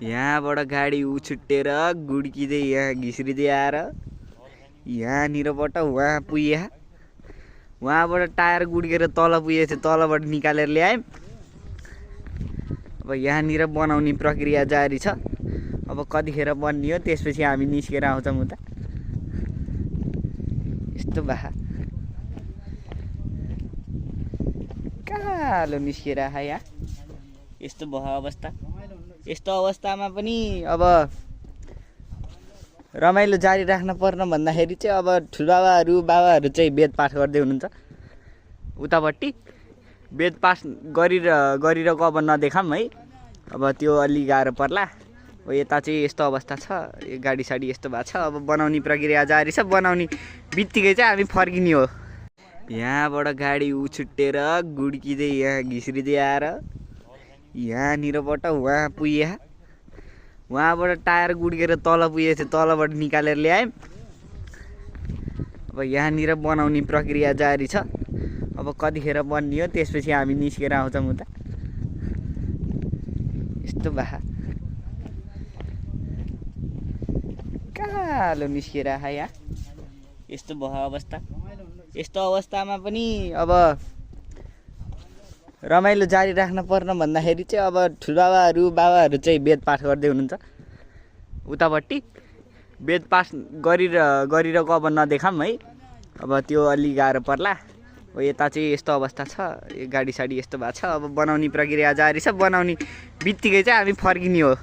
यहाँबाट गाडी उछुट्टेर गुड्किँदै यहाँ घिस्रिँदै आएर यहाँनिरबाट वहाँ पुग्यो। वहाँबाट टायर गुड्केर तल पुगेको थियो, तलबाट निकालेर ल्यायौँ। अब यहाँनिर बनाउने प्रक्रिया जारी छ। अब कतिखेर बनियो त्यसपछि हामी निस्केर आउँछौँ उता। यस्तो बाहा कालो निस्केर आयो यहाँ। यस्तो भयो अवस्था। यस्तो अवस्थामा पनि अब रमाइलो जारी राख्न पर्न भन्दाखेरि चाहिँ अब ठुलबाबाहरू बाबाहरू चाहिँ वेदपाठ गर्दै हुनुहुन्छ उतापट्टि। वेदपाठ गरिरहेको अब नदेखाऊँ है, अब त्यो अलि गाह्रो पर्ला। अब यता चाहिँ यस्तो अवस्था छ, गाडी साडी यस्तो भएको छ। अब बनाउने प्रक्रिया जारी छ। बनाउने बित्तिकै चाहिँ हामी फर्किने हो। यहाँबाट गाडी उछुट्टेर गुड्किँदै यहाँ घिस्रिँदै आएर यहाँनिरबाट वहाँ पुग्यो। वहाँबाट टायर गुड्केर तल पुगेको थियो, तलबाट निकालेर ल्यायौँ। अब यहाँनिर बनाउने प्रक्रिया जारी छ। अब कतिखेर बनियो त्यसपछि हामी निस्केर आउँछौँ उता। यस्तो बाहा कालो निस्केर आयो यहाँ। यस्तो भयो अवस्था। यस्तो अवस्थामा पनि अब रमाइलो जारी राख्न पर्न भन्दाखेरि चाहिँ अब ठुलबाबाहरू बाबाहरू चाहिँ वेदपाठ गर्दै हुनुहुन्छ उतापट्टि। वेदपाठ गरिरहेको अब नदेखाऊँ है, अब त्यो अलि गाह्रो पर्ला। अब यता चाहिँ यस्तो अवस्था छ, गाडी साडी यस्तो भएको छ। अब बनाउने प्रक्रिया जारी छ। बनाउने बित्तिकै चाहिँ हामी फर्किने हो।